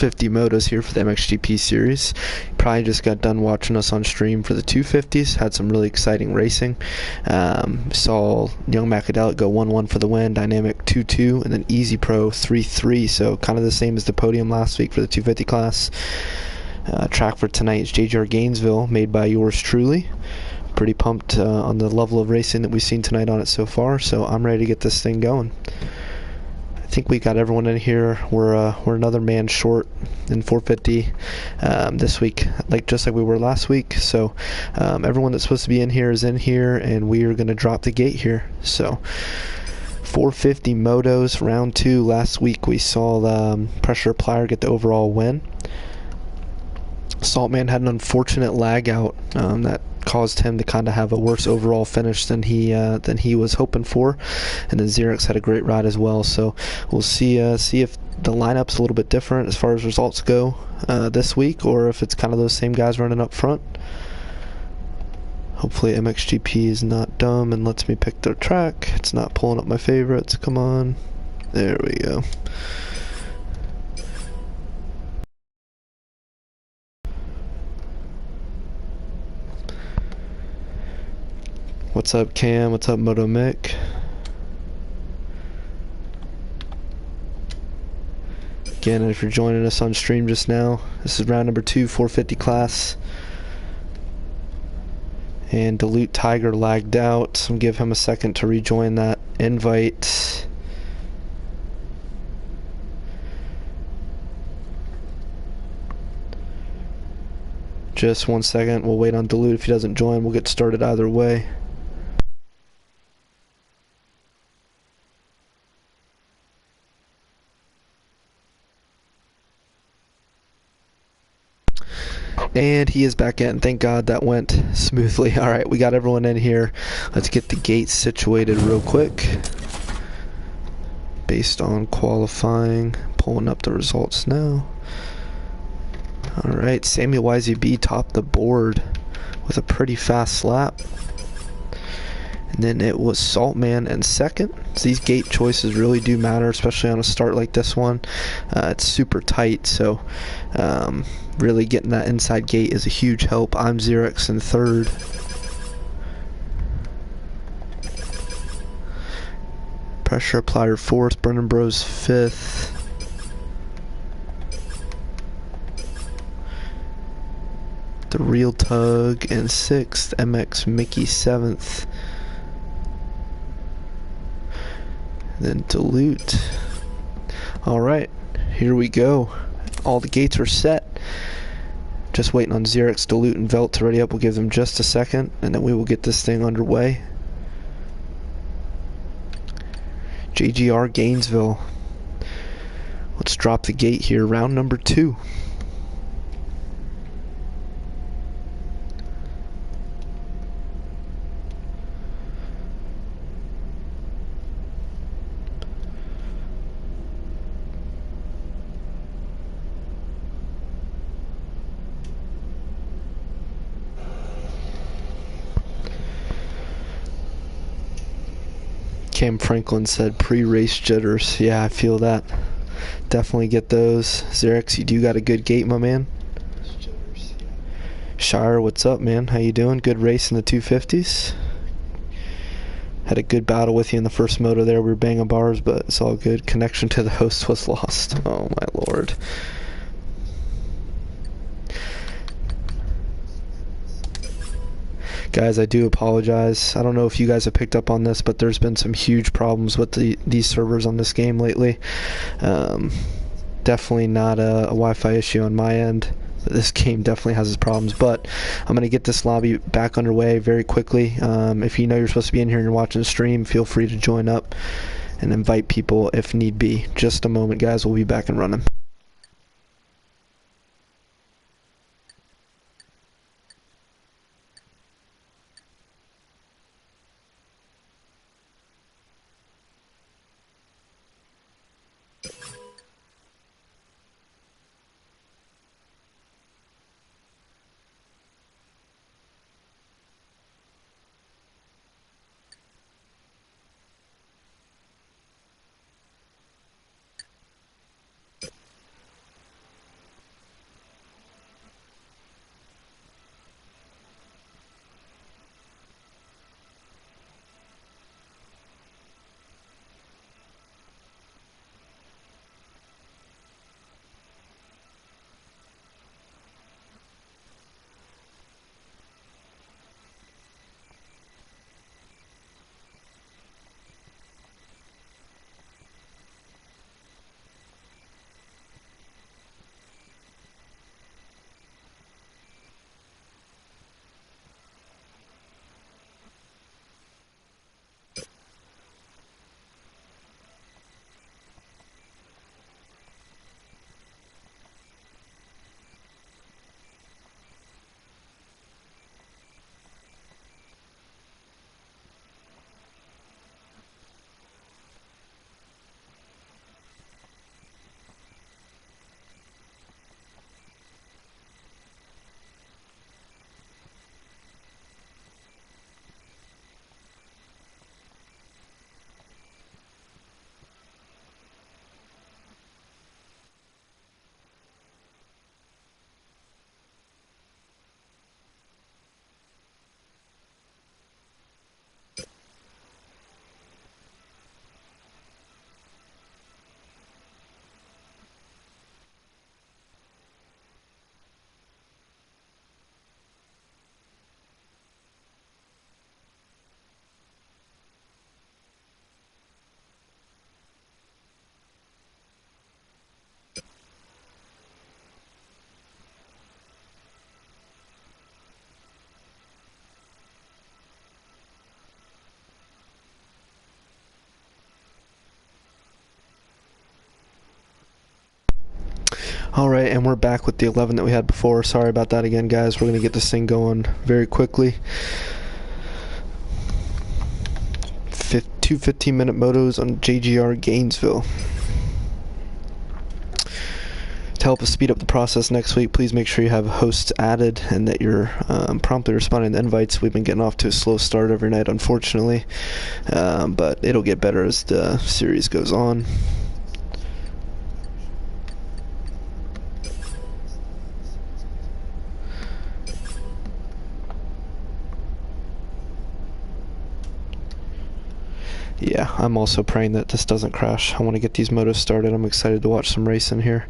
50 motos here for the MXGP series. Probably just got done watching us on stream for the 250s. Had some really exciting racing. Saw Young Macadelic go 1-1 for the win, Dynamic 2-2, and then Easy Pro 3-3. So kind of the same as the podium last week for the 250 class. Track for tonight is Jgr Gainesville, made by yours truly. Pretty pumped on the level of racing that we've seen tonight on it so far. So I'm ready to get this thing going. I think we got everyone in here. We're another man short in 450 this week, just like we were last week. So everyone that's supposed to be in here is in here, and we are going to drop the gate here. So 450 motos, round 2. Last week we saw the Pressure Applier get the overall win. Saltman had an unfortunate lag out that caused him to kind of have a worse overall finish than he was hoping for, and then Xerox had a great ride as well. So we'll see if the lineup's a little bit different as far as results go this week, or if it's kind of those same guys running up front. Hopefully MXGP is not dumb and lets me pick their track. It's not pulling up my favorites. Come on, there we go. What's up, Cam? What's up, Moto Mick? Again, if you're joining us on stream just now, this is round number 2, 450 class. And Dilute Tiger lagged out, so give him a second to rejoin that invite. Just 1 second, we'll wait on Dilute. If he doesn't join, we'll get started either way. And he is back in. Thank God that went smoothly. Alright, we got everyone in here. Let's get the gates situated real quick. Based on qualifying. Pulling up the results now. Alright, Samuel YZB topped the board with a pretty fast lap. And then it was Saltman in second. So these gate choices really do matter, especially on a start like this one. It's super tight, so really getting that inside gate is a huge help. I'm Xerox in third. Pressure Applier fourth. Brennan Bros fifth. The Real Tug in sixth. MX Mickey seventh. Then Dilute. Alright, here we go. All the gates are set. Just waiting on Xerox, Dilute, and Velt to ready up. We'll give them just a second, and then we will get this thing underway. Jgr Gainesville. Let's drop the gate here, round number 2. Cam Franklin said pre-race jitters. Yeah, I feel that. Definitely get those. Xerox, you do got a good gate, my man. Shire, what's up, man? How you doing? Good race in the 250s. Had a good battle with you in the first moto there. We were banging bars, but it's all good. Connection to the host was lost. Oh, my lord. Guys, I do apologize. I don't know if you guys have picked up on this, but there's been some huge problems with these servers on this game lately. Definitely not a Wi-Fi issue on my end. This game definitely has its problems, but I'm going to get this lobby back underway very quickly. If you know you're supposed to be in here and you're watching the stream, feel free to join up and invite people if need be. Just a moment, guys. We'll be back and running. Alright, and we're back with the 11 that we had before. Sorry about that again, guys. We're going to get this thing going very quickly. Two 15-minute motos on Jgr Gainesville. To help us speed up the process next week, please make sure you have hosts added and that you're promptly responding to invites. We've been getting off to a slow start every night, unfortunately, but it'll get better as the series goes on. Yeah, I'm also praying that this doesn't crash. I want to get these motos started. I'm excited to watch some racing here.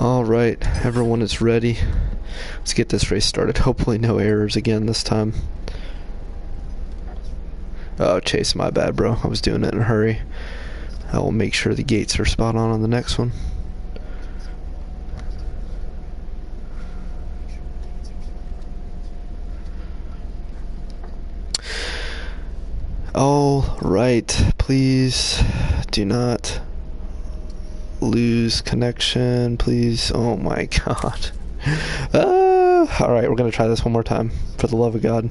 Alright, everyone is ready. Let's get this race started. Hopefully no errors again this time. Oh, Chase, my bad, bro. I was doing it in a hurry. I will make sure the gates are spot on the next one. Alright, please do not lose connection, please. Oh my god. Alright, we're gonna try this one more time, for the love of God.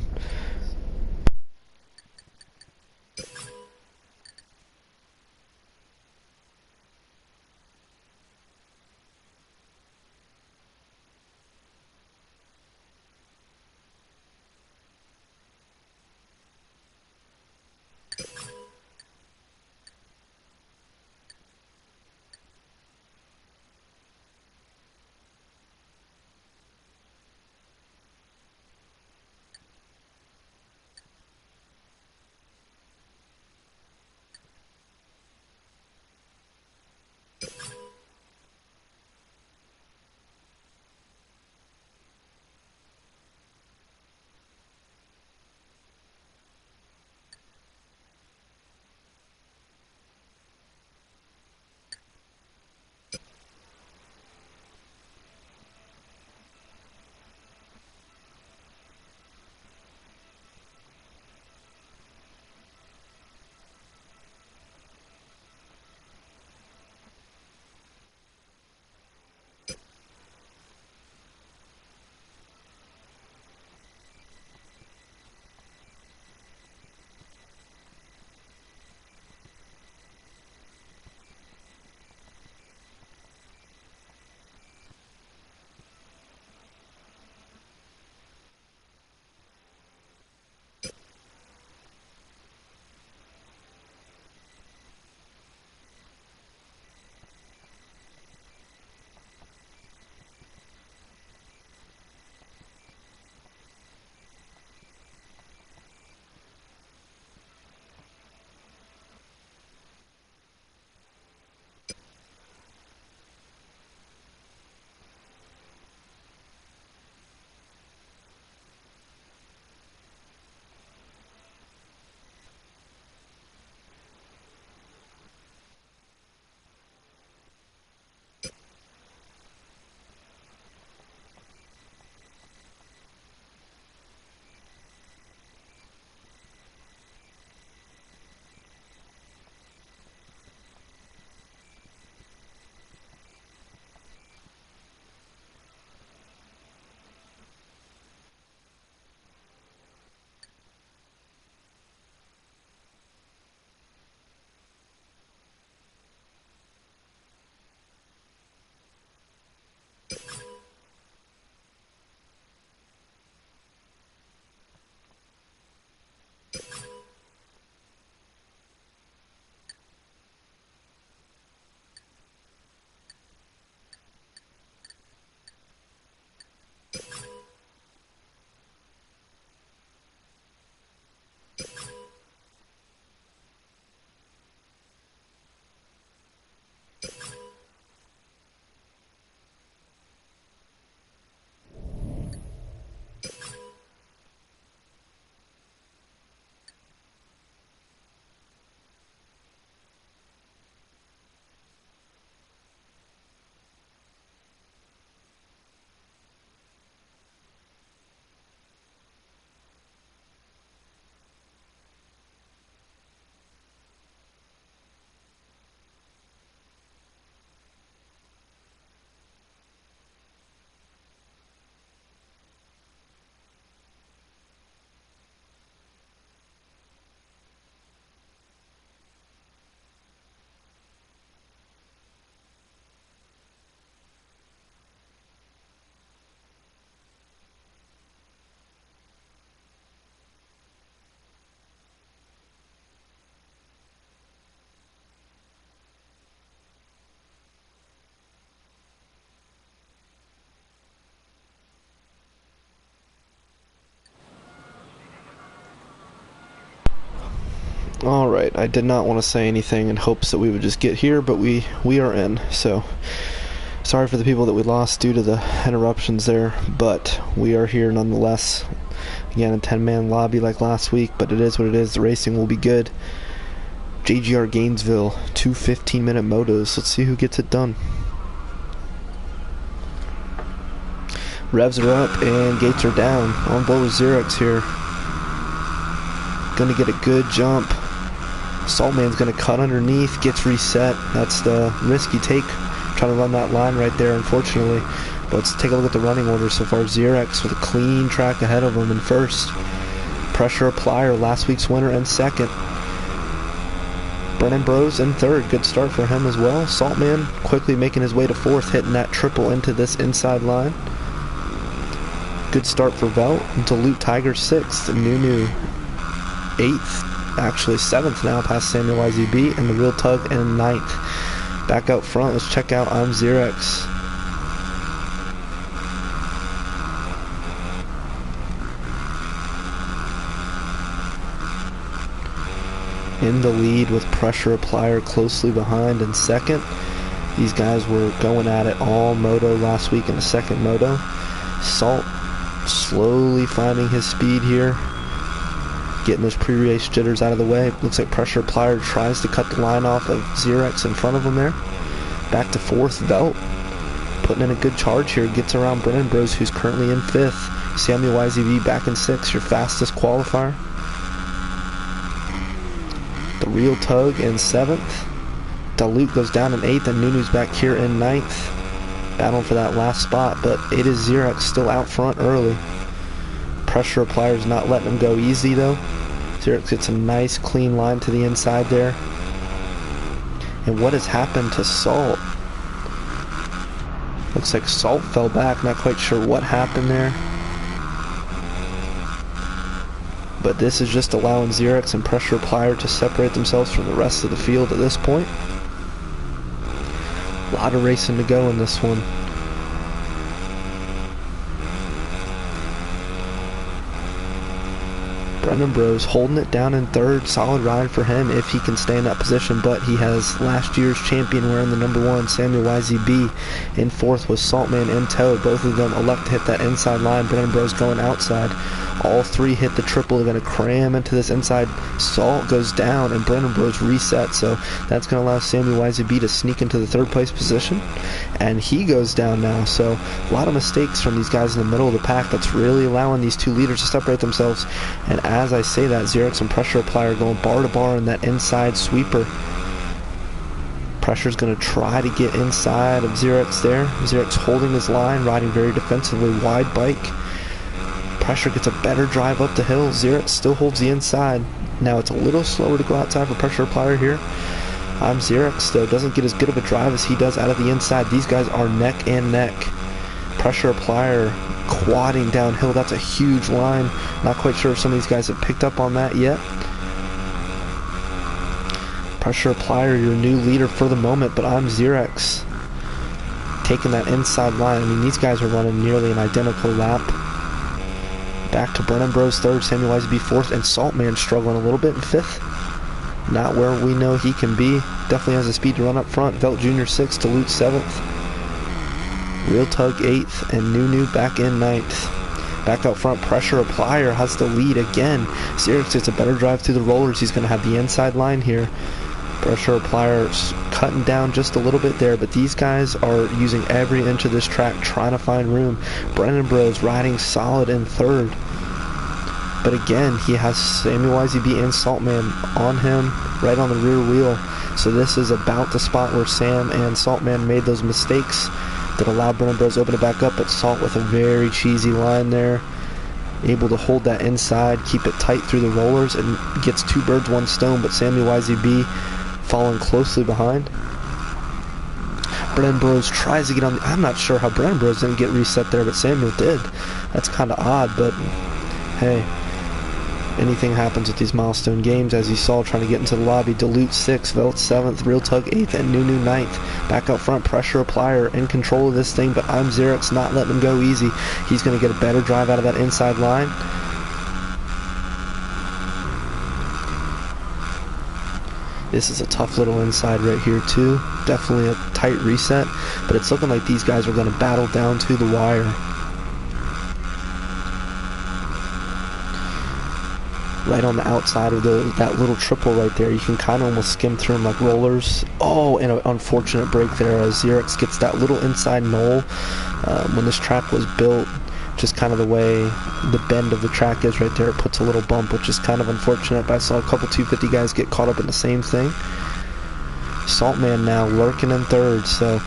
Alright, I did not want to say anything in hopes that we would just get here, but we are in. So, sorry for the people that we lost due to the interruptions there, but we are here nonetheless. Again, a 10-man lobby like last week, but it is what it is. The racing will be good. Jgr Gainesville, 2 15-minute motos. Let's see who gets it done. Revs are up and gates are down. On board with Xerox here. Gonna get a good jump. Saltman's gonna cut underneath, gets reset. That's the risk you take. Trying to run that line right there, unfortunately. But let's take a look at the running order so far. Xerox with a clean track ahead of him in first. Pressure Applier, last week's winner, in second. Brennan Bros in third. Good start for him as well. Saltman quickly making his way to fourth, hitting that triple into this inside line. Good start for Velt. Dilute Tiger sixth. Nunu eighth. Actually seventh now, past Samuel YZB. And the Real Tug in ninth. Back out front, let's check out I'm Xerox. In the lead with Pressure Applier closely behind in second. These guys were going at it all moto last week in the second moto. Salt slowly finding his speed here. Getting those pre-race jitters out of the way. Looks like Pressure Applier tries to cut the line off of Xerox in front of him there. Back to fourth, Velt. Putting in a good charge here. Gets around Brennan Bros, who's currently in fifth. Samuel YZV back in sixth, your fastest qualifier. The Real Tug in seventh. Dilute goes down in eighth, and Nunu's back here in ninth. Battling for that last spot, but it is Xerox still out front early. Pressure Applier's not letting him go easy though. Xerox gets a nice clean line to the inside there. And what has happened to Salt? Looks like Salt fell back, not quite sure what happened there. But this is just allowing Xerox and Pressure Applier to separate themselves from the rest of the field at this point. A lot of racing to go in this one. Brennan Bros holding it down in third. Solid ride for him if he can stay in that position, but he has last year's champion wearing the number 1, Samuel YZB. In fourth was Saltman in tow. Both of them elect to hit that inside line. Brennan Bros going outside. All three hit the triple. They're going to cram into this inside. Salt goes down and Brennan Bros reset, so that's going to allow Samuel YZB to sneak into the third place position. And he goes down now, so a lot of mistakes from these guys in the middle of the pack. That's really allowing these two leaders to separate themselves. And as I say that, Xerox and Pressure Applier going bar to bar in that inside sweeper. Pressure's going to try to get inside of Xerox there. Xerox holding his line, riding very defensively, wide bike. Pressure gets a better drive up the hill. Xerox still holds the inside. Now it's a little slower to go outside for Pressure Applier here. I'm Xerox though doesn't get as good of a drive as he does out of the inside. These guys are neck and neck. Pressure Applier quadding downhill. That's a huge line. Not quite sure if some of these guys have picked up on that yet. Pressure Applier, your new leader for the moment, but I'm Xerox taking that inside line. I mean, these guys are running nearly an identical lap. Back to Brennan Bros third, Samuel YZB fourth, and Saltman struggling a little bit in fifth. Not where we know he can be. Definitely has the speed to run up front. Velt Jr. sixth, Dilute seventh. Real Tug eighth, and Nunu back in ninth. Back out front, Pressure Applier has the lead again. Xerox gets a better drive through the rollers. He's going to have the inside line here. Pressure Applier cutting down just a little bit there, but these guys are using every inch of this track trying to find room. Brennan Bros riding solid in third. But again, he has Samuel YZB and Saltman on him, right on the rear wheel. So this is about the spot where Sam and Saltman made those mistakes that allowed Brennan Bros open it back up, but Salt with a very cheesy line there. Able to hold that inside, keep it tight through the rollers, and gets two birds, one stone, but Samuel YZB following closely behind. Brennan Bros tries to get on the... I'm not sure how Brennan Bros didn't get reset there, but Samuel did. That's kind of odd, but hey, anything happens with these milestone games. As you saw, trying to get into the lobby. Dilute 6th, Velt 7th, Real Tug 8th, and Nunu 9th. Back out front, Pressure Applier in control of this thing, but I'm Xerox not letting him go easy. He's going to get a better drive out of that inside line. This is a tough little inside right here too. Definitely a tight reset, but it's looking like these guys are going to battle down to the wire. Right on the outside of that little triple right there. You can kind of almost skim through them like rollers. Oh, and an unfortunate break there as Xerx gets that little inside knoll. When this track was built, just kind of the way the bend of the track is right there, it puts a little bump, which is kind of unfortunate, but I saw a couple 250 guys get caught up in the same thing. Saltman now lurking in third, so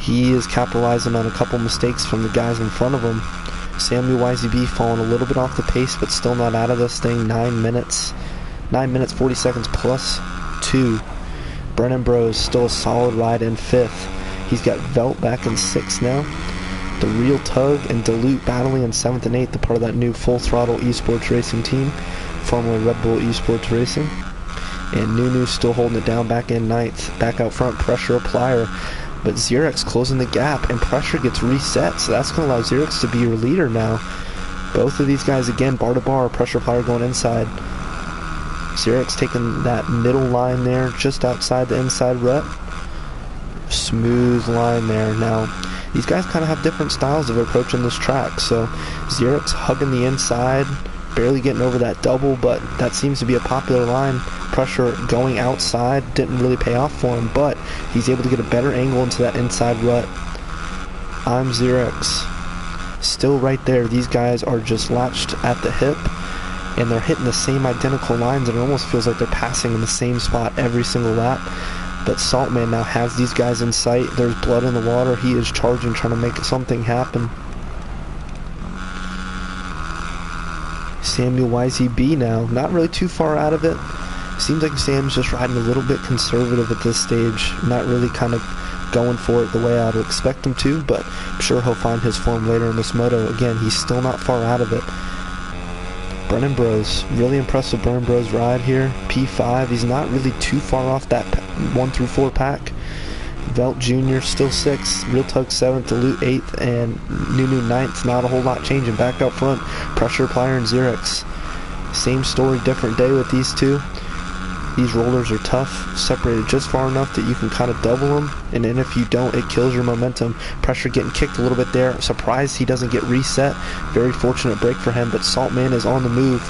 he is capitalizing on a couple mistakes from the guys in front of him. Samuel YZB falling a little bit off the pace, but still not out of this thing. 9 minutes 40 seconds plus 2. Brennan Bros still a solid ride in 5th. He's got Velt back in 6th now. The Real Tug and Dilute battling in 7th and 8th, the part of that new Full Throttle Esports Racing team, formerly Red Bull Esports Racing. And Nunu still holding it down back in 9th. Back out front, Pressure Applier. But Xerx closing the gap, and Pressure gets reset, so that's going to allow Xerx to be your leader now. Both of these guys, again, bar to bar, Pressure Applier going inside. Xerx taking that middle line there, just outside the inside rut. Smooth line there. Now, these guys kind of have different styles of approaching this track, so Xerx hugging the inside, barely getting over that double, but that seems to be a popular line. Pressure going outside didn't really pay off for him, but he's able to get a better angle into that inside rut. I'm Xerx. Still right there. These guys are just latched at the hip, and they're hitting the same identical lines, and it almost feels like they're passing in the same spot every single lap. But Saltman now has these guys in sight. There's blood in the water. He is charging, trying to make something happen. Samuel YZB now, not really too far out of it. Seems like Sam's just riding a little bit conservative at this stage, not really kind of going for it the way I would expect him to, but I'm sure he'll find his form later in this moto. Again, he's still not far out of it. Brennan Bros, really impressive Brennan Bros ride here. P5, he's not really too far off that 1 through 4 pack. Velt Jr. still 6th, Real Tug 7th, Dilute 8th, and Nunu 9th. Not a whole lot changing. Back up front, Pressure Applier and Xerx. Same story, different day with these two. These rollers are tough, separated just far enough that you can kind of double them, and then if you don't, it kills your momentum. Pressure getting kicked a little bit there. Surprised he doesn't get reset. Very fortunate break for him, but Saltman is on the move.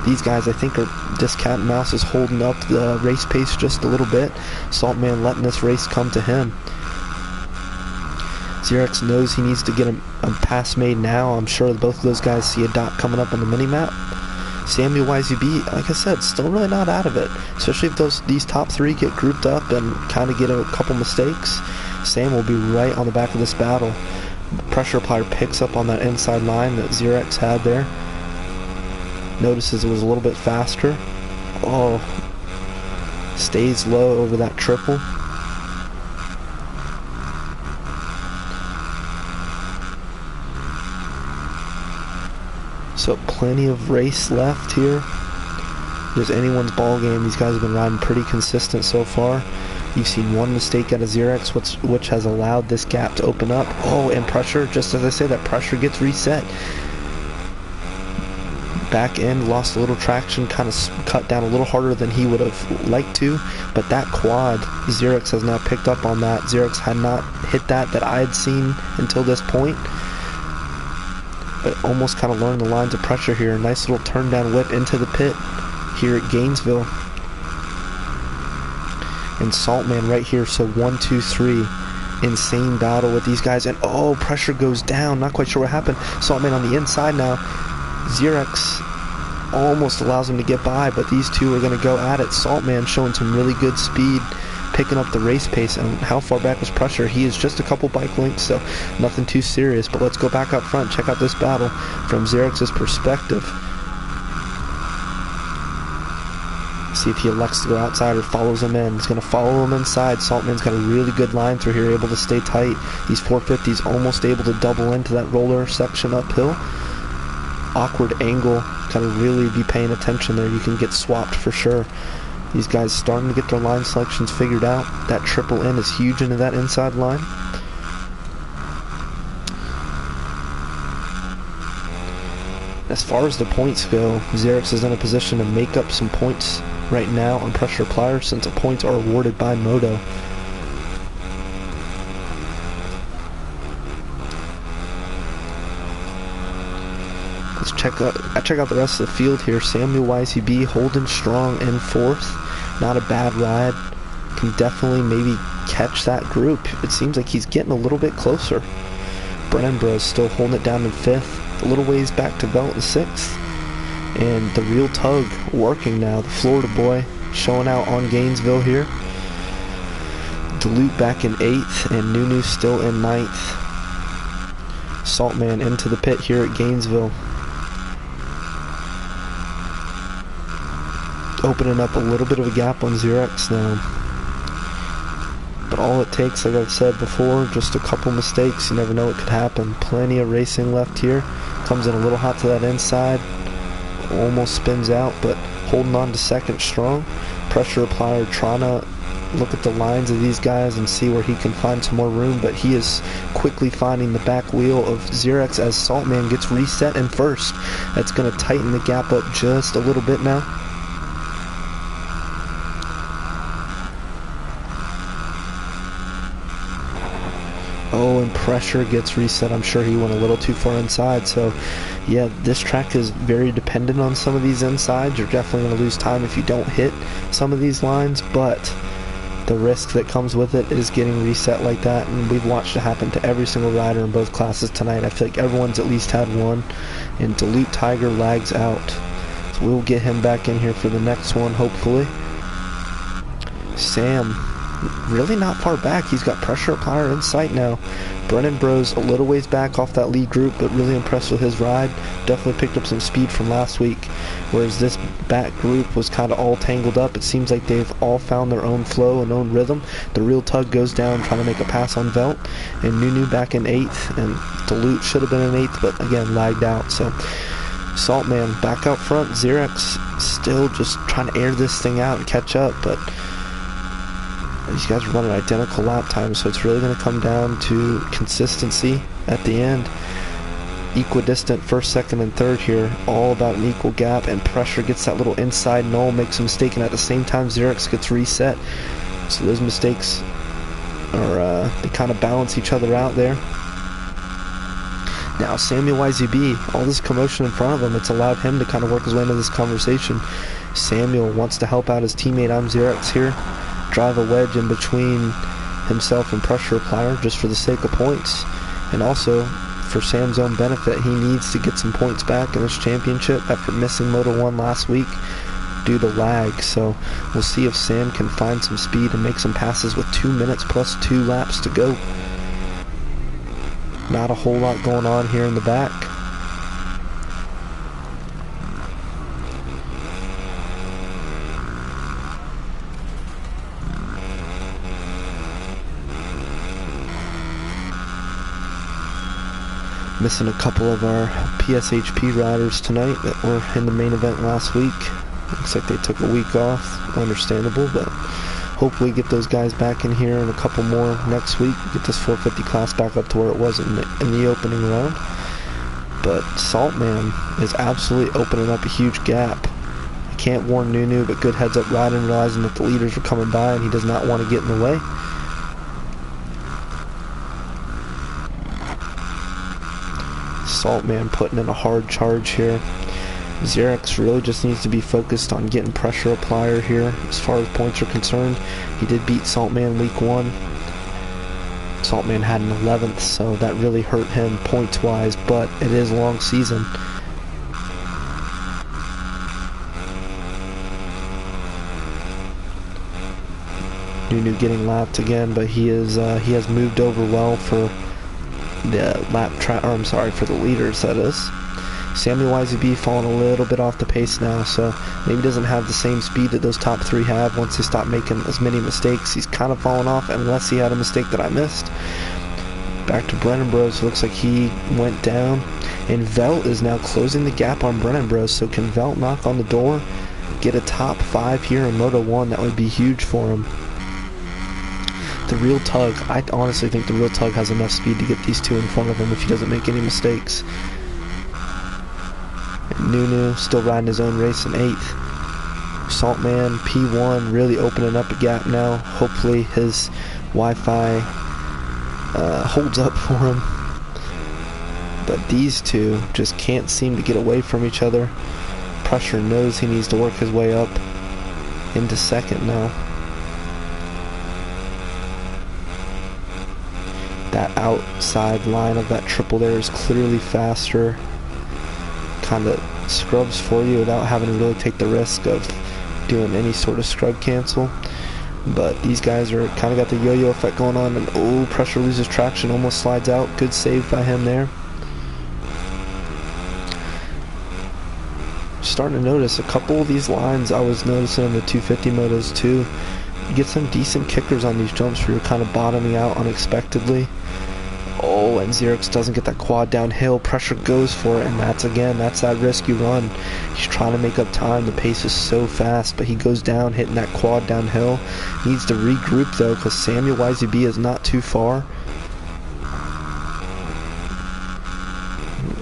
These guys, I think, this cat and mouse is holding up the race pace just a little bit. Saltman letting this race come to him. Xerx knows he needs to get a pass made now. I'm sure both of those guys see a dot coming up on the mini-map. Samuel YZB, like I said, still really not out of it, especially if these top 3 get grouped up and kind of get a couple mistakes. Sam will be right on the back of this battle. Pressure Applier picks up on that inside line that Xerx had there. Notices it was a little bit faster. Oh, stays low over that triple. So plenty of race left here. There's anyone's ball game. These guys have been riding pretty consistent so far. You've seen one mistake out of Xerx, which has allowed this gap to open up. Oh, and Pressure, just as I say, that Pressure gets reset. Back end lost a little traction, kind of cut down a little harder than he would have liked to, but that quad, Xerx has now picked up on that. Xerx had not hit that I had seen until this point, but almost kind of learned the lines of Pressure here. A nice little turn down whip into the pit here at Gainesville. And Saltman right here, so 1, 2, 3. Insane battle with these guys, and oh, Pressure goes down. Not quite sure what happened. Saltman on the inside now. Xerx almost allows him to get by, but these two are going to go at it. Saltman showing some really good speed, picking up the race pace. And how far back was Pressure? He is just a couple bike lengths, so nothing too serious. But let's go back up front, check out this battle from Xerx's perspective. See if he elects to go outside or follows him in. He's going to follow him inside. Saltman's got a really good line through here, able to stay tight. These 450s almost able to double into that roller section uphill. Awkward angle, kind of really be paying attention there. You can get swapped for sure. These guys starting to get their line selections figured out. That triple in is huge into that inside line. As far as the points go, Xerx is in a position to make up some points right now on pressure pliers since the points are awarded by Moto. Let's check out the rest of the field here. Samuel YCB holding strong in 4th. Not a bad ride. Can definitely maybe catch that group. It seems like he's getting a little bit closer. Brennan Bros still holding it down in 5th. A little ways back to Velt in 6th. And the real tug working now. The Florida boy showing out on Gainesville here. Duluth back in 8th and Nunu still in 9th. Saltman into the pit here at Gainesville. Opening up a little bit of a gap on Xerox now. But all it takes, like I've said before, just a couple mistakes. You never know what could happen. Plenty of racing left here. Comes in a little hot to that inside. Almost spins out, but holding on to 2nd strong. Pressure applier trying to look at the lines of these guys and see where he can find some more room, but he is quickly finding the back wheel of Xerox as Saltman gets reset in 1st. That's going to tighten the gap up just a little bit now. Oh, and pressure gets reset. I'm sure he went a little too far inside. So, yeah, this track is very dependent on some of these insides. You're definitely going to lose time if you don't hit some of these lines, but the risk that comes with it is getting reset like that, and we've watched it happen to every single rider in both classes tonight. I feel like everyone's at least had one, and Duluth Tiger lags out. So we'll get him back in here for the next one, hopefully. Sam, really not far back. He's got pressure applier in sight now. Brennan Bros a little ways back off that lead group, but really impressed with his ride. Definitely picked up some speed from last week, whereas this back group was kind of all tangled up. It seems like they've all found their own flow and own rhythm. The real tug goes down trying to make a pass on Velt, and Nunu back in 8th, and Duluth should have been in 8th, but again lagged out. So Saltman back out front. Xerox still just trying to air this thing out and catch up, but these guys are running identical lap times, so it's really going to come down to consistency at the end. Equidistant 1st, 2nd, and 3rd here, all about an equal gap, and pressure gets that little inside null, makes a mistake, and at the same time Xerox gets reset. So those mistakes are, they kind of balance each other out there. Now Samuel YZB, all this commotion in front of him, it's allowed him to kind of work his way into this conversation. Samuel wants to help out his teammate I'm Xerox here. Drive a wedge in between himself and pressure applier just for the sake of points, and also for Sam's own benefit. He needs to get some points back in this championship after missing Moto 1 last week due to lag. So we'll see if Sam can find some speed and make some passes with 2 minutes plus 2 laps to go. Not a whole lot going on here in the back. Missing a couple of our PSHP riders tonight that were in the main event last week. Looks like they took a week off. Understandable, but hopefully get those guys back in here and a couple more next week. Get this 450 class back up to where it was in the opening round. But Saltman is absolutely opening up a huge gap. I can't warn Nunu, but good heads up riding, realizing that the leaders are coming by and he does not want to get in the way. Saltman putting in a hard charge here. Xerox really just needs to be focused on getting pressure applier here as far as points are concerned. He did beat Saltman week 1. Saltman had an 11th, so that really hurt him points wise, but it is a long season. Nunu getting lapped again, but he has moved over well for the for the leaders, that is. Samuel YZB falling a little bit off the pace now, so maybe doesn't have the same speed that those top 3 have once they stop making as many mistakes. He's kind of fallen off unless he had a mistake that I missed. Back to Brennan Bros. Looks like he went down, and Velt is now closing the gap on Brennan Bros. So can Velt knock on the door, get a top 5 here in Moto 1? That would be huge for him. The real tug, I honestly think the real tug has enough speed to get these two in front of him if he doesn't make any mistakes. And Nunu still riding his own race in 8th. Saltman P1 really opening up a gap now. Hopefully his Wi-Fi holds up for him. But these two just can't seem to get away from each other. Pressure knows he needs to work his way up into second now. That outside line of that triple there is clearly faster. Kind of scrubs for you without having to really take the risk of doing any sort of scrub cancel. But these guys are kind of got the yo-yo effect going on, and oh, pressure loses traction, almost slides out. Good save by him there. Starting to notice a couple of these lines I was noticing in the 250 motos too. You get some decent kickers on these jumps where you're kind of bottoming out unexpectedly. Oh, and Xerix doesn't get that quad downhill. Pressure goes for it, and that's that risk you run. He's trying to make up time. The pace is so fast, but he goes down, hitting that quad downhill. Needs to regroup, though, because Samuel YZB is not too far.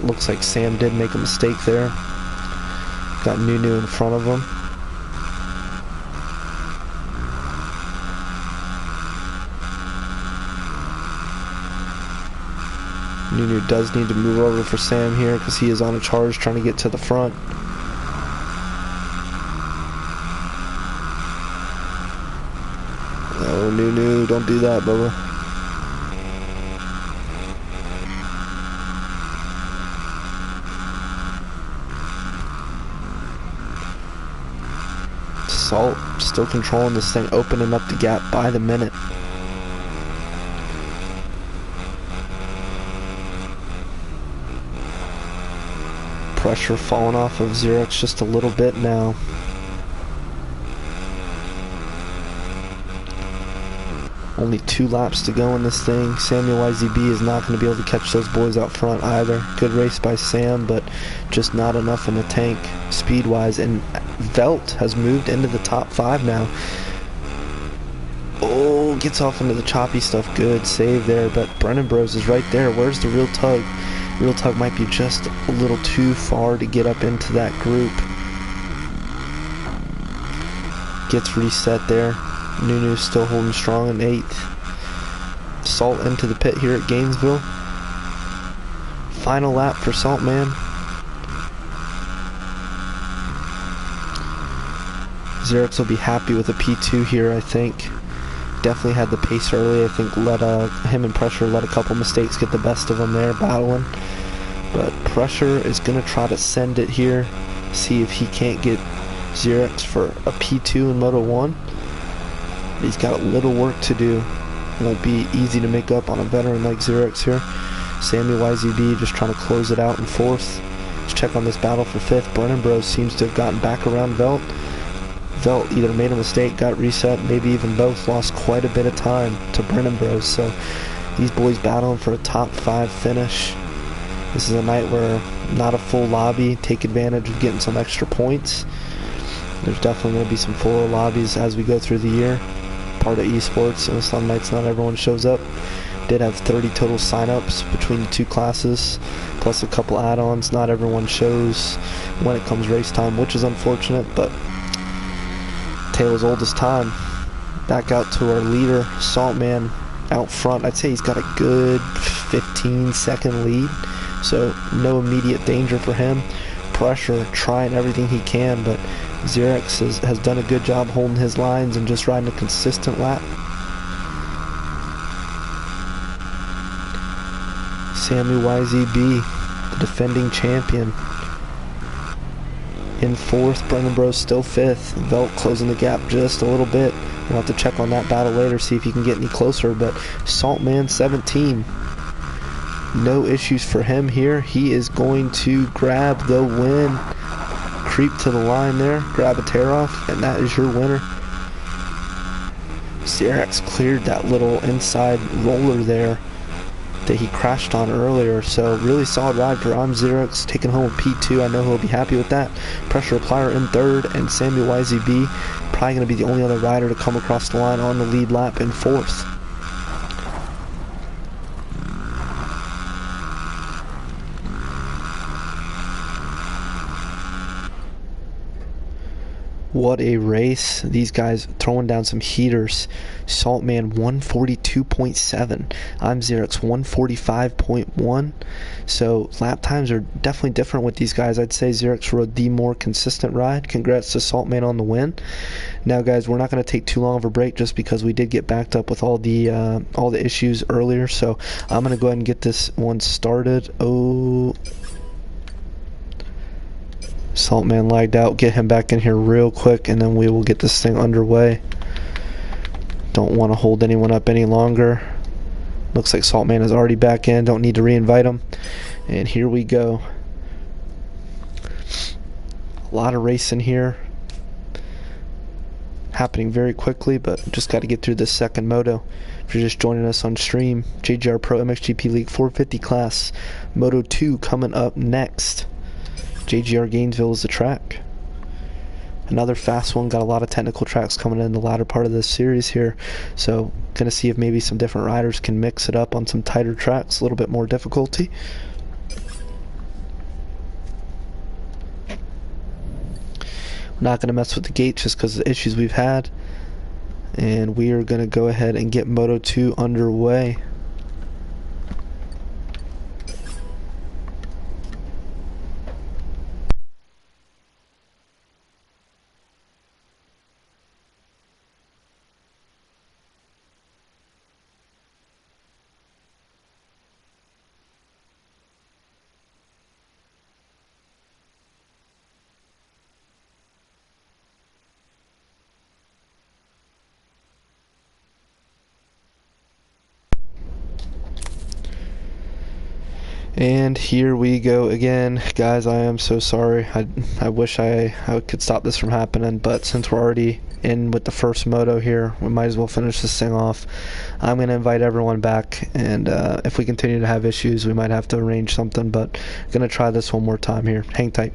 Looks like Sam did make a mistake there. Got Nunu in front of him. Nunu does need to move over for Sam here because he is on a charge trying to get to the front. Oh, Nunu, don't do that, Bubba. Salt still controlling this thing, opening up the gap by the minute. Pressure falling off of Xerix just a little bit now. Only 2 laps to go in this thing. Samuel YZB is not going to be able to catch those boys out front either. Good race by Sam, but just not enough in the tank speed-wise. And Velt has moved into the top 5 now. Oh, gets off into the choppy stuff. Good save there, but Brennan Bros is right there. Where's the real tug? Real tug might be just a little too far to get up into that group. Gets reset there. Nunu's still holding strong in 8th. Salt into the pit here at Gainesville. Final lap for Saltman. Xerix will be happy with a P2 here, I think. Definitely had the pace early. I think let him and Pressure let a couple mistakes get the best of him there, battling. But Pressure is going to try to send it here. See if he can't get Xerix for a P2 in Moto 1. He's got a little work to do. It won't be easy to make up on a veteran like Xerix here. Samuel YZB just trying to close it out in 4th. Let's check on this battle for 5th. Brennan Bros seems to have gotten back around Velt. Velt either made a mistake, got reset, maybe even both. Lost quite a bit of time to Brennan Bros. So these boys battling for a top 5 finish. This is a night where not a full lobby. Take advantage of getting some extra points. There's definitely going to be some fuller lobbies as we go through the year. Part of esports, and some nights not everyone shows up. Did have 30 total sign-ups between the 2 classes, plus a couple add-ons. Not everyone shows when it comes race time, which is unfortunate, but tale as old as time. Back out to our leader, Saltman, out front. I'd say he's got a good 15-second lead, so no immediate danger for him. Pressure, trying everything he can, but Xerix has done a good job holding his lines and just riding a consistent lap. Samuel YZB, the defending champion, in 4th. Brennan Bros still 5th. Velt closing the gap just a little bit. We'll have to check on that battle later, see if he can get any closer, but Saltman 17. No issues for him here. He is going to grab the win. Creep to the line there, grab a tear off, and that is your winner. Xerix cleared that little inside roller there that he crashed on earlier, so really solid ride for Xerix, taking home a P2. I know he'll be happy with that. Pressure Applier in 3rd, and Samuel YZB probably going to be the only other rider to come across the line on the lead lap in 4th. What a race. These guys throwing down some heaters. Saltman 142.7. I'm Xerox 145.1. So lap times are definitely different with these guys. I'd say Xerox rode the more consistent ride. Congrats to Saltman on the win. Now guys, we're not going to take too long of a break just because we did get backed up with all the issues earlier. So I'm going to go ahead and get this one started. Saltman lagged out. Get him back in here real quick, and then we will get this thing underway. Don't want to hold anyone up any longer. Looks like Saltman is already back in. Don't need to re-invite him. And here we go. A lot of racing here. Happening very quickly, but just got to get through this second moto. If you're just joining us on stream, Jgr Pro MXGP League 450 class. Moto 2 coming up next. Jgr Gainesville is the track. Another fast one. Got a lot of technical tracks coming in the latter part of this series here. So gonna see if maybe some different riders can mix it up on some tighter tracks, a little bit more difficulty. We're not gonna mess with the gate just because of the issues we've had. And we are gonna go ahead and get Moto 2 underway. And here we go again. Guys, I am so sorry. I wish I could stop this from happening, but since we're already in with the first moto here, we might as well finish this thing off. I'm going to invite everyone back, and if we continue to have issues, we might have to arrange something, but I'm going to try this one more time here. Hang tight.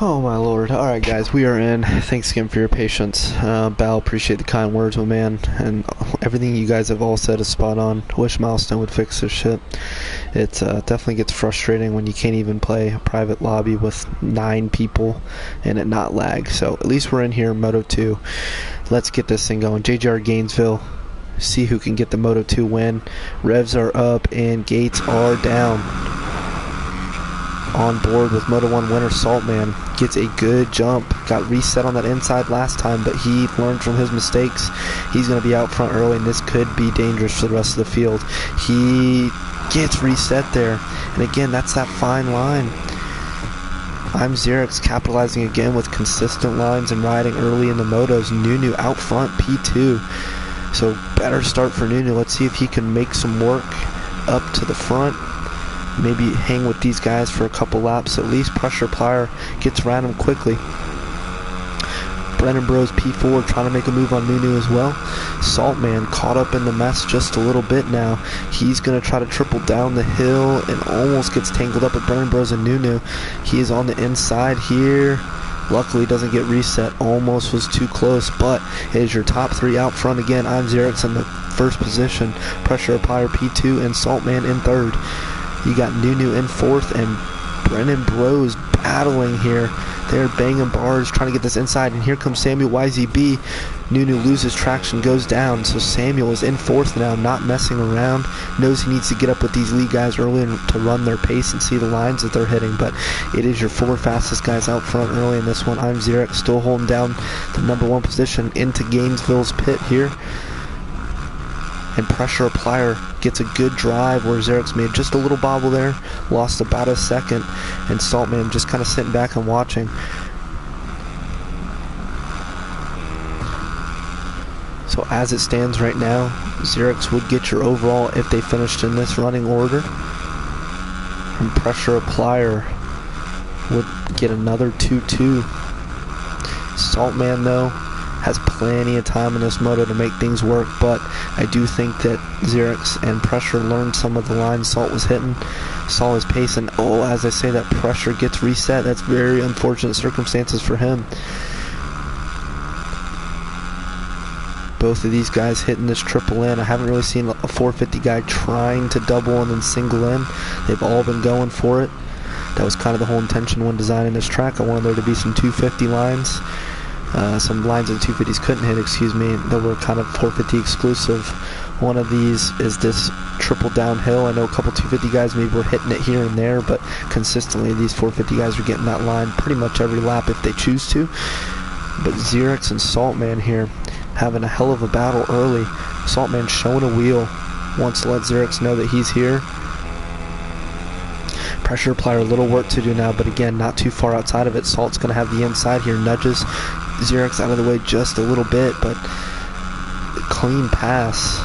Oh my lord. Alright guys, we are in. Thanks again for your patience. Bal, appreciate the kind words, my man. And everything you guys have all said is spot on. I wish Milestone would fix this shit. It definitely gets frustrating when you can't even play a private lobby with 9 people and it not lag. So at least we're in here, Moto 2. Let's get this thing going. Jgr Gainesville. See who can get the Moto 2 win. Revs are up and gates are down. On board with Moto 1 winner Saltman. Gets a good jump. Got reset on that inside last time, but he learned from his mistakes. He's going to be out front early, and this could be dangerous for the rest of the field. He gets reset there. And again, that's that fine line. I'm Xerix capitalizing again with consistent lines and riding early in the motos. Nunu out front, P2. So better start for Nunu. Let's see if he can make some work up to the front. Maybe hang with these guys for a couple laps at least. Pressure Plier gets around him quickly. Brennan Bros P4 trying to make a move on Nunu as well. Saltman caught up in the mess just a little bit now. He's going to try to triple down the hill and almost gets tangled up with Brennan Bros and Nunu. He is on the inside here. Luckily doesn't get reset. Almost was too close, but it is your top 3 out front again. I'm Xerix in the first position. Pressure Plier P2 and Saltman in 3rd. You got Nunu in 4th and Brennan Bros battling here. They're banging bars, trying to get this inside, and here comes Samuel YZB. Nunu loses traction, goes down, so Samuel is in 4th now, not messing around. Knows he needs to get up with these lead guys early to run their pace and see the lines that they're hitting, but it is your 4 fastest guys out front early in this one. I'm Xerix, still holding down the number 1 position into Gainesville's pit here. And Pressure Plier gets a good drive where Xerix made just a little bobble there, lost about a second, and Saltman just kind of sitting back and watching. So as it stands right now, Xerix would get your overall if they finished in this running order. And Pressure Plier would get another 2-2. Saltman though has plenty of time in this moto to make things work, but I do think that Xerix and Pressure learned some of the lines Salt was hitting, saw his pace, and as I say, that Pressure gets reset. That's very unfortunate circumstances for him. Both of these guys hitting this triple in. I haven't really seen a 450 guy trying to double and then single in. They've all been going for it. That was kind of the whole intention when designing this track. I wanted there to be some 250 lines. Some lines that 250s couldn't hit, that were kind of 450 exclusive. One of these is this triple downhill. I know a couple 250 guys maybe were hitting it here and there, but consistently these 450 guys are getting that line pretty much every lap if they choose to. But Xerix and Saltman here having a hell of a battle early. Saltman showing a wheel, wants to let Xerix know that he's here. Pressure Plier, a little work to do now, but again, not too far outside of it. Salt's going to have the inside here, nudges Xerix out of the way just a little bit, but clean pass.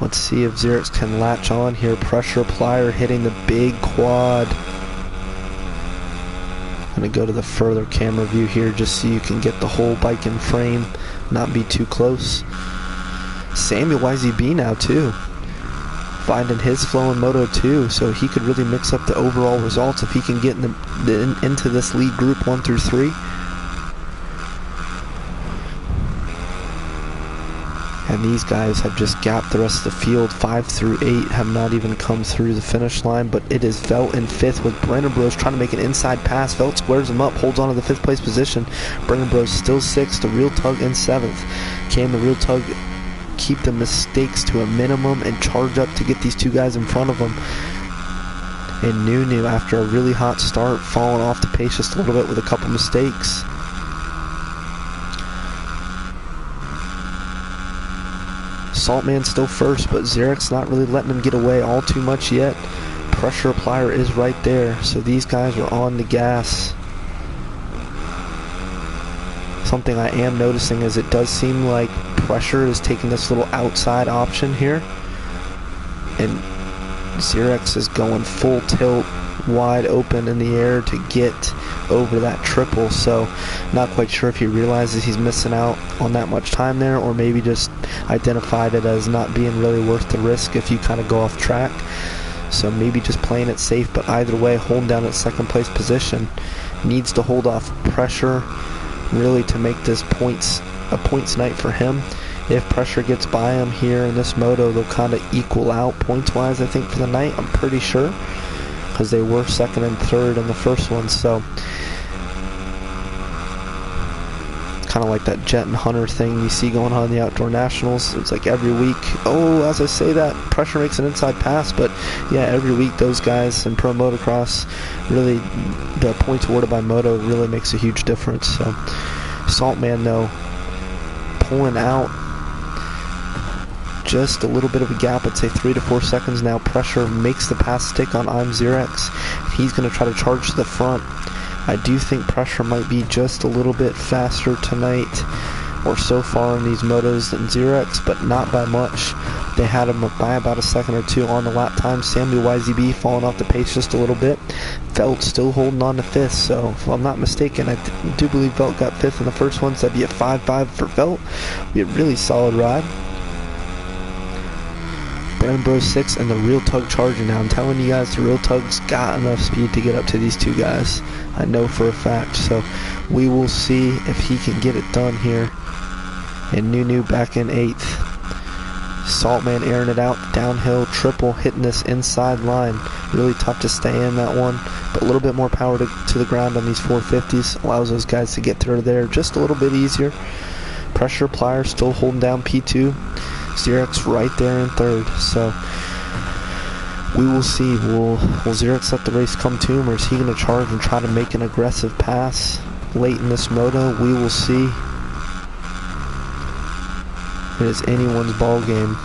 Let's see if Xerix can latch on here. Pressure Plier hitting the big quad. I'm going to go to the further camera view here just so you can get the whole bike in frame, not be too close. Samuel YZB now too, finding his flow in Moto 2, so he could really mix up the overall results if he can get into this lead group 1 through 3. And these guys have just gapped the rest of the field. 5 through 8 have not even come through the finish line, but it is Velt in 5th with Brennan Bros trying to make an inside pass. Velt squares him up, holds on to the 5th place position. Brennan Bros still 6th, the Real Tug in 7th. Can the Real Tug keep the mistakes to a minimum and charge up to get these 2 guys in front of them? And Nunu, after a really hot start, falling off the pace just a little bit with a couple mistakes. Saltman still first, but Xerix not really letting him get away all too much yet. Pressure Plier is right there, so these guys are on the gas. Something I am noticing is it does seem like Pressure is taking this little outside option here, and Xerix is going full tilt, wide open in the air to get over that triple. So not quite sure if he realizes he's missing out on that much time there, or maybe just identified it as not being really worth the risk if you kind of go off track. So maybe just playing it safe, but either way, holding down at 2nd place position. Needs to hold off pressure really to make this a points night for him. If pressure gets by him here in this moto, they'll kind of equal out points wise, I think, for the night. I'm pretty sure, because they were second and third in the first one. So kind of like that Jet and Hunter thing you see going on in the Outdoor Nationals. It's like every week, as I say that, pressure makes an inside pass, but yeah, every week those guys in pro motocross, really the points awarded by moto really makes a huge difference. So Saltman though, pulling out just a little bit of a gap, I'd say 3 to 4 seconds now. Pressure makes the pass stick on I'm Xerox. He's going to try to charge to the front. I do think pressure might be just a little bit faster tonight, or so far in these motos, than Xerox, but not by much. They had him by about a second or two on the lap time. Samuel YZB falling off the pace just a little bit. Velt still holding on to 5th, so if I'm not mistaken, I do believe Velt got 5th in the first one, so that'd be a 5-5 for Velt. Be a really solid ride. Brennan Bros 6 and the Real Tug charging now. I'm telling you guys, the Real Tug's got enough speed to get up to these two guys. I know for a fact. So we will see if he can get it done here. And Nunu back in 8th. Saltman airing it out, downhill, triple, hitting this inside line. Really tough to stay in that one, but a little bit more power to the ground on these 450s. Allows those guys to get through there just a little bit easier. Pressure Plier still holding down P2. Xerox right there in 3rd, so we will see. Will Xerox let the race come to him, or is he going to charge and try to make an aggressive pass late in this moto? We will see. It is anyone's ball game.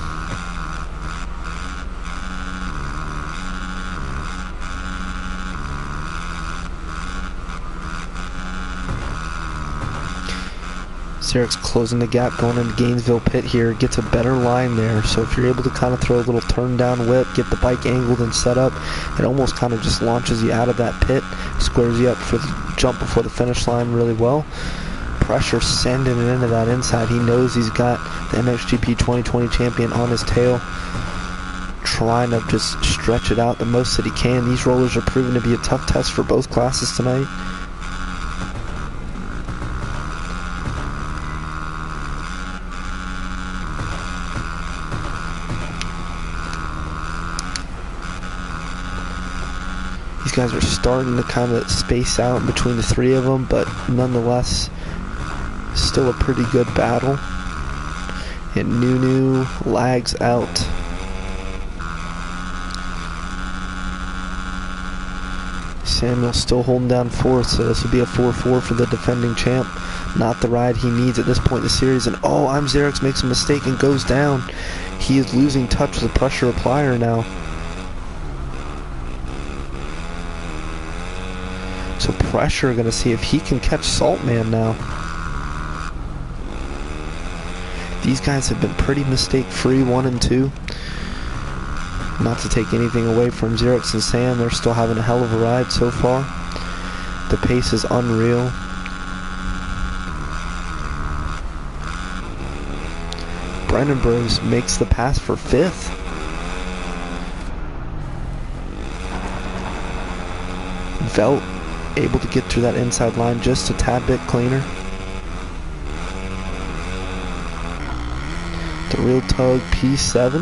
Xerox closing the gap, going into Gainesville pit here, gets a better line there. So if you're able to kind of throw a little turn down whip, get the bike angled and set up, it almost kind of just launches you out of that pit, squares you up for the jump before the finish line really well. Pressure sending it into that inside. He knows he's got the MXGP 2020 champion on his tail, trying to just stretch it out the most that he can. These rollers are proving to be a tough test for both classes tonight. These guys are starting to kind of space out between the three of them, but nonetheless, still a pretty good battle. And Nunu lags out. Samuel still holding down 4th, so this will be a 4-4 for the defending champ. Not the ride he needs at this point in the series. And I'm Xerox makes a mistake and goes down. He is losing touch with the pressure applier now. So Pressure going to see if he can catch Saltman now. These guys have been pretty mistake-free, 1 and 2. Not to take anything away from Xerox and Sam, they're still having a hell of a ride so far. The pace is unreal. Brennan Bros makes the pass for 5th. Velt able to get through that inside line just a tad bit cleaner. The Real Tug P7.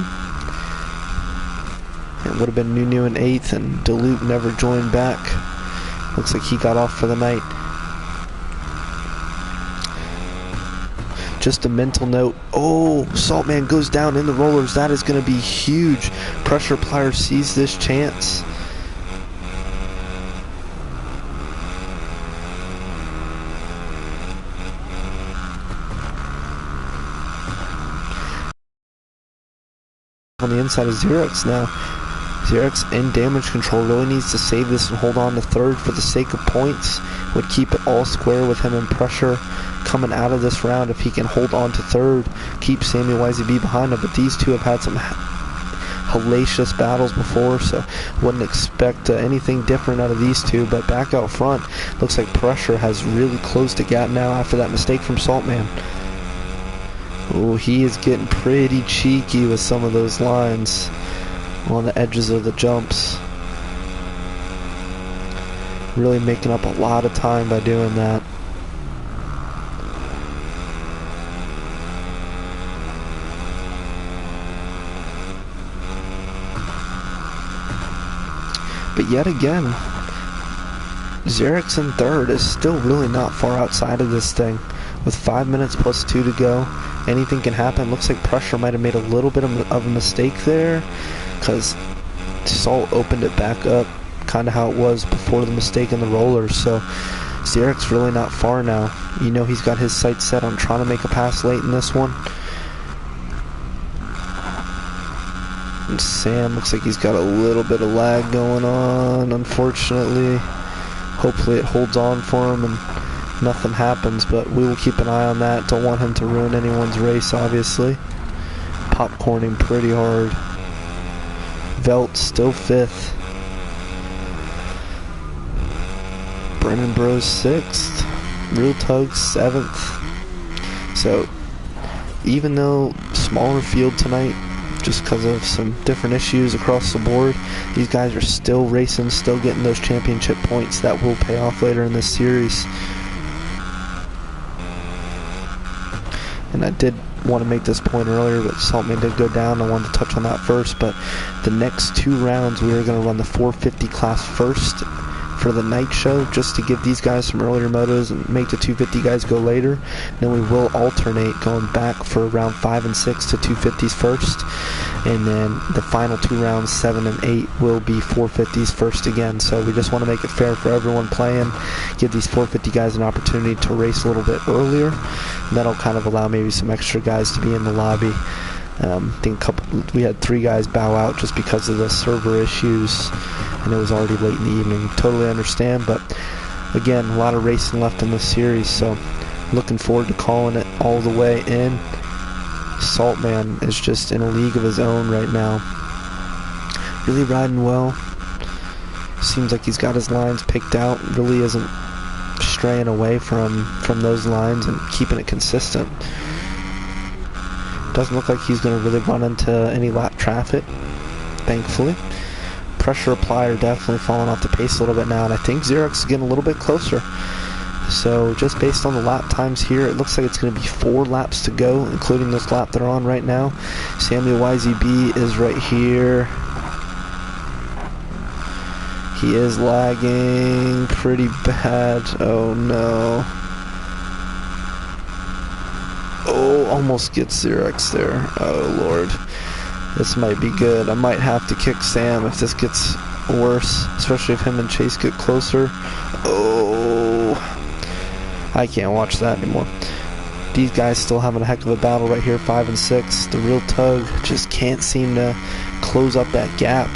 It would have been Nunu in 8th, and Duluth never joined back. Looks like he got off for the night. Just a mental note. Saltman goes down in the rollers. That is going to be huge. Pressure Plier sees this chance. On the inside of Xerox now. Xerox in damage control, really needs to save this and hold on to 3rd for the sake of points. Would keep it all square with him in Pressure coming out of this round if he can hold on to 3rd, keep Samuel YZB behind him. But these two have had some hellacious battles before, so wouldn't expect anything different out of these two. But back out front, looks like Pressure has really closed the gap now after that mistake from Saltman. He is getting pretty cheeky with some of those lines on the edges of the jumps. Really making up a lot of time by doing that. But yet again, Jgr's in third is still really not far outside of this thing. With 5 minutes plus 2 to go, anything can happen. Looks like Pressure might have made a little bit of a mistake there, because Salt opened it back up, kind of how it was before the mistake in the rollers. So Jgr's really not far now. You know he's got his sights set on trying to make a pass late in this one. And Sam looks like he's got a little bit of lag going on, unfortunately. Hopefully it holds on for him and nothing happens, but we will keep an eye on that. Don't want him to ruin anyone's race, obviously. Popcorning pretty hard. Velt still 5th. Brennan Bros 6th. Real Tug 7th. So even though smaller field tonight, just because of some different issues across the board, these guys are still racing, still getting those championship points that will pay off later in this series. And I did want to make this point earlier, but Saltman did go down. I wanted to touch on that first, but the next 2 rounds we are going to run the 450 class first for the night show, just to give these guys some earlier motos and make the 250 guys go later. Then we will alternate going back for round 5 and 6 to 250s first, and then the final 2 rounds 7 and 8 will be 450s first again. So we just want to make it fair for everyone playing, give these 450 guys an opportunity to race a little bit earlier, and that'll kind of allow maybe some extra guys to be in the lobby. I think we had 3 guys bow out just because of the server issues, and it was already late in the evening. Totally understand, but again, a lot of racing left in this series, so looking forward to calling it all the way in. Saltman is just in a league of his own right now. Really riding well. Seems like he's got his lines picked out. Really isn't straying away from those lines and keeping it consistent. Doesn't look like he's going to really run into any lap traffic, thankfully. Pressure applier definitely falling off the pace a little bit now, and I think Jgr's is getting a little bit closer. So just based on the lap times here, it looks like it's going to be 4 laps to go, including this lap they're on right now. Samuel YZB is right here. He is lagging pretty bad. Oh no. Oh, almost gets Jgr's there. Oh lord. This might be good. I might have to kick Sam if this gets worse, especially if him and Chase get closer. Oh, I can't watch that anymore. These guys still having a heck of a battle right here, 5 and 6. The Real Tug just can't seem to close up that gap.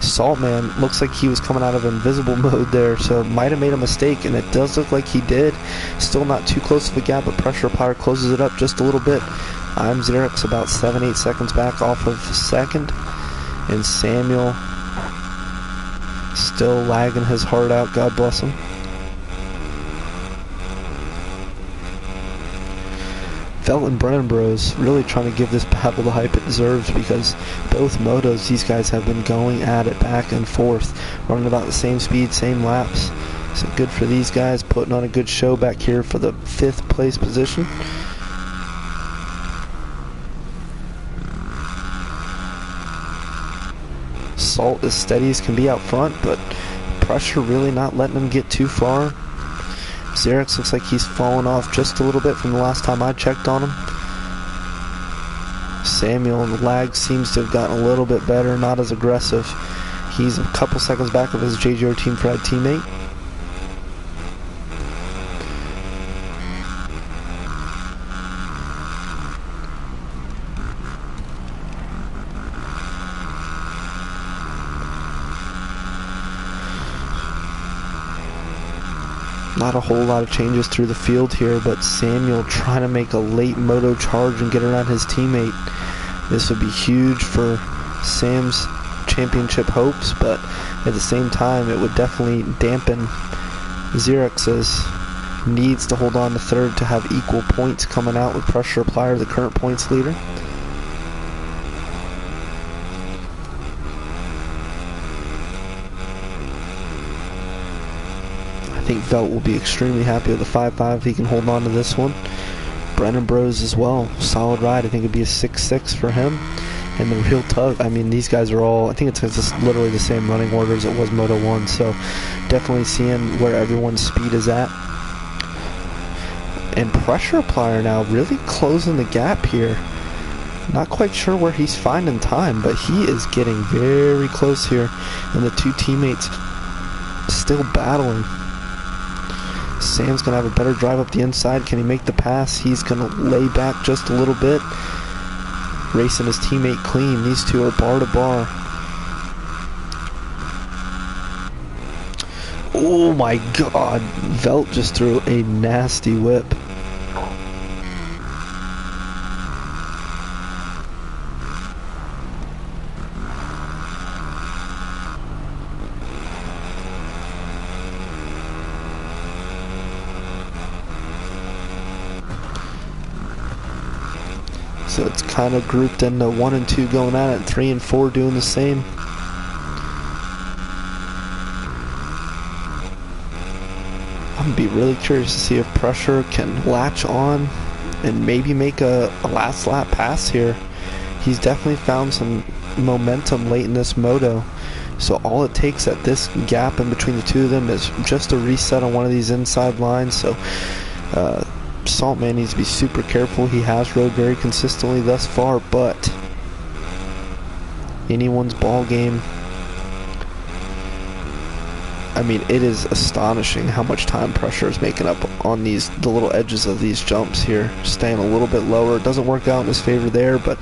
Saltman looks like he was coming out of invisible mode there, so might have made a mistake, and it does look like he did. Still not too close of a gap, but Pressure Applier closes it up just a little bit. I'm Jgr's about 7-8 seconds back off of second, and Samuel still lagging his heart out, God bless him. Velt and Brennan Bros really trying to give this battle the hype it deserves, because both motos, these guys have been going at it back and forth, running about the same speed, same laps. So good for these guys, putting on a good show back here for the 5th place position. Salt as steady as can be out front, but Pressure really not letting him get too far. Jgr's looks like he's fallen off just a little bit from the last time I checked on him. Samuel, the lag seems to have gotten a little bit better, not as aggressive. He's a couple seconds back of his Jgr Team Pride teammate. Not a whole lot of changes through the field here, but Samuel trying to make a late moto charge and get around his teammate. This would be huge for Sam's championship hopes, but at the same time it would definitely dampen Jgr's needs to hold on to third to have equal points coming out with Pressure Applier, the current points leader. think Velt will be extremely happy with the 5.5 if he can hold on to this one. Brennan Bros as well, solid ride. I think it'd be a 6.6 for him. And the Real Tug, I mean, these guys are all, I think it's just literally the same running order as it was Moto 1, so definitely seeing where everyone's speed is at. And Pressure Applier now really closing the gap here. Not quite sure where he's finding time, but he is getting very close here. And the two teammates still battling. Sam's going to have a better drive up the inside. Can he make the pass? He's going to lay back just a little bit. Racing his teammate clean. These two are bar to bar. Oh my god. Velt just threw a nasty whip. So it's kind of grouped into 1 and 2 going at it, 3 and 4 doing the same. I'm going to be really curious to see if Pressure can latch on and maybe make a last lap pass here. He's definitely found some momentum late in this moto. So all it takes at this gap in between the two of them is just a reset on one of these inside lines. So Saltman needs to be super careful. He has rode very consistently thus far, but anyone's ball game. I mean, it is astonishing how much time Pressure is making up on the little edges of these jumps here. Staying a little bit lower. It doesn't work out in his favor there, but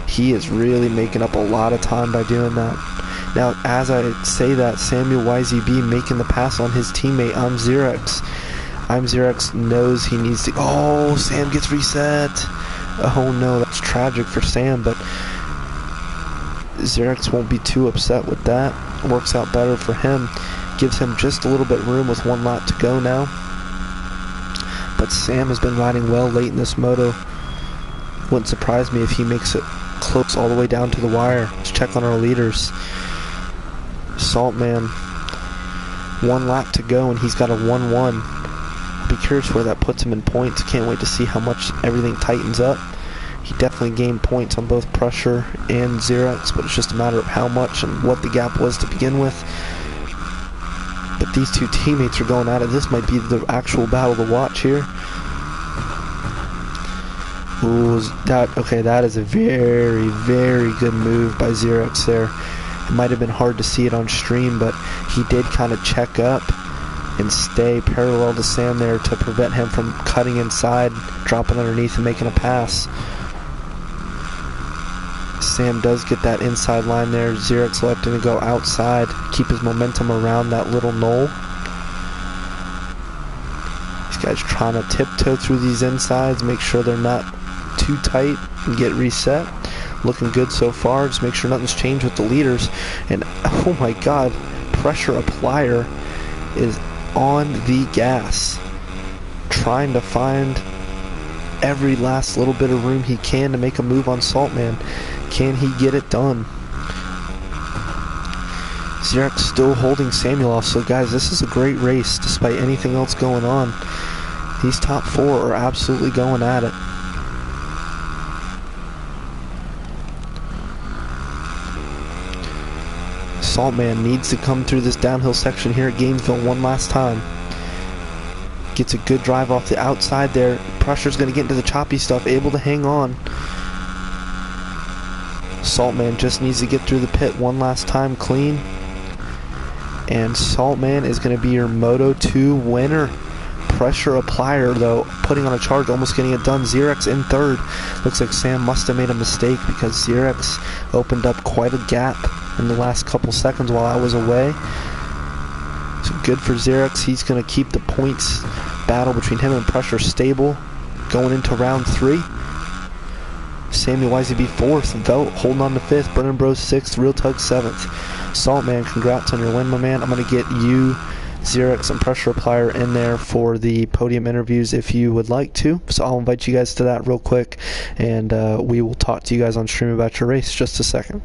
he is really making up a lot of time by doing that. Now, as I say that, Samuel YZB making the pass on his teammate, Xerex. Xerex knows he needs to... Oh, Sam gets reset. Oh no, that's tragic for Sam, but Xerex won't be too upset with that. Works out better for him. Gives him just a little bit room with 1 lap to go now. But Sam has been riding well late in this moto. Wouldn't surprise me if he makes it close all the way down to the wire. Let's check on our leaders. Saltman, 1 lap to go and he's got a 1-1. Be curious where that puts him in points. Can't wait to see how much everything tightens up. He definitely gained points on both Pressure and Xerex, but it's just a matter of how much and what the gap was to begin with. But these two teammates are going at it. This might be the actual battle to watch here. Ooh, that is a very, very good move by Xerex there. It might have been hard to see it on stream, but he did kind of check up and stay parallel to Sam there to prevent him from cutting inside, dropping underneath and making a pass. Sam does get that inside line there. Xerex electing to go outside, keep his momentum around that little knoll. These guys trying to tiptoe through these insides, make sure they're not too tight and get reset. Looking good so far. Just make sure nothing's changed with the leaders. And oh my god, Pressure Applier is on the gas, trying to find every last little bit of room he can to make a move on Saltman. Can he get it done? Xerex still holding Samuel off, so guys, this is a great race despite anything else going on. These top 4 are absolutely going at it. Saltman needs to come through this downhill section here at Gainesville one last time. Gets a good drive off the outside there. Pressure's going to get into the choppy stuff, able to hang on. Saltman just needs to get through the pit one last time clean. And Saltman is going to be your Moto 2 winner. Pressure Applier, though, putting on a charge, almost getting it done. Xerex in 3rd. Looks like Sam must have made a mistake because Xerex opened up quite a gap in the last couple seconds while I was away. So good for Xerex. He's going to keep the points battle between him and Pressure stable going into round 3. Samuel YZB 4th, Velt holding on to 5th, Brennan Bros 6th, Real Tug 7th. Saltman, congrats on your win, my man. I'm going to get you, Xerex, and Pressure Applier in there for the podium interviews if you would like to. So I'll invite you guys to that real quick, and we will talk to you guys on stream about your race just a second.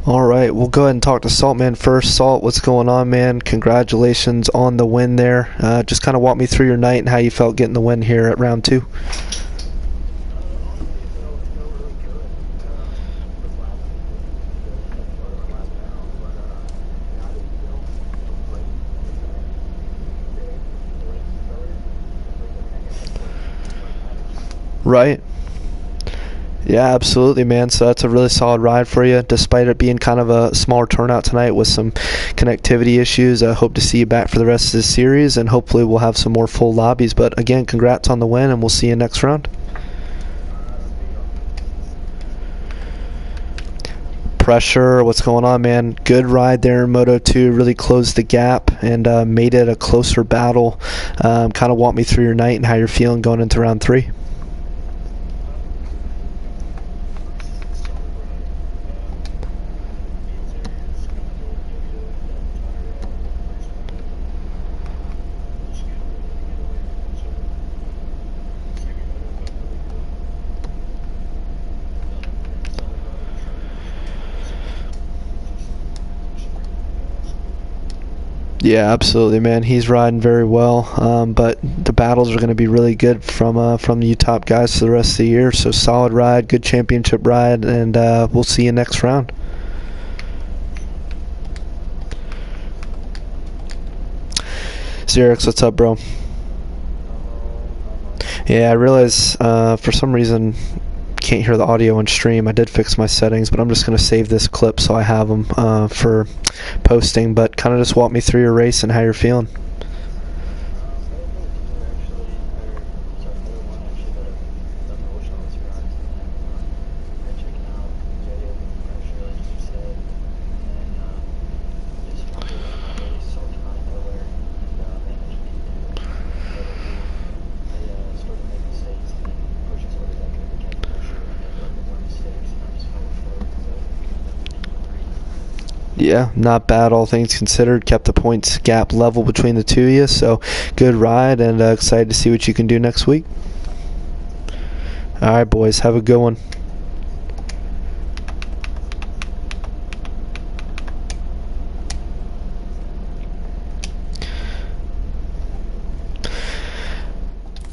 All right, we'll go ahead and talk to Saltman first. Salt, what's going on, man? Congratulations on the win there. Just kind of walk me through your night and how you felt getting the win here at round 2. Right. Yeah, absolutely, man. So that's a really solid ride for you, despite it being kind of a smaller turnout tonight with some connectivity issues. I hope to see you back for the rest of the series, and hopefully we'll have some more full lobbies. But again, congrats on the win, and we'll see you next round. Pressure, what's going on, man? Good ride there in Moto 2, really closed the gap and made it a closer battle. Kind of walk me through your night and how you're feeling going into round 3. Yeah, absolutely, man. He's riding very well, but the battles are going to be really good from the top guys for the rest of the year. So solid ride, good championship ride, and we'll see you next round. Xerix, what's up, bro? Yeah, I realize for some reason can't hear the audio on stream. I did fix my settings, but I'm just going to save this clip so I have them for posting. But kind of just walk me through your race and how you're feeling. Yeah, not bad, all things considered. Kept the points gap level between the two of you, so good ride, and excited to see what you can do next week. All right, boys, have a good one.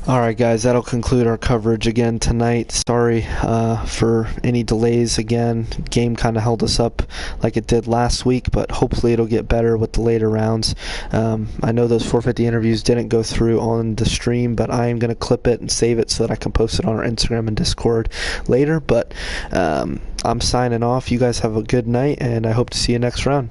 Alright guys, that'll conclude our coverage again tonight. Sorry for any delays again. Game kind of held us up like it did last week, but hopefully it'll get better with the later rounds. I know those 450 interviews didn't go through on the stream, but I am going to clip it and save it so that I can post it on our Instagram and Discord later. But I'm signing off. You guys have a good night, and I hope to see you next round.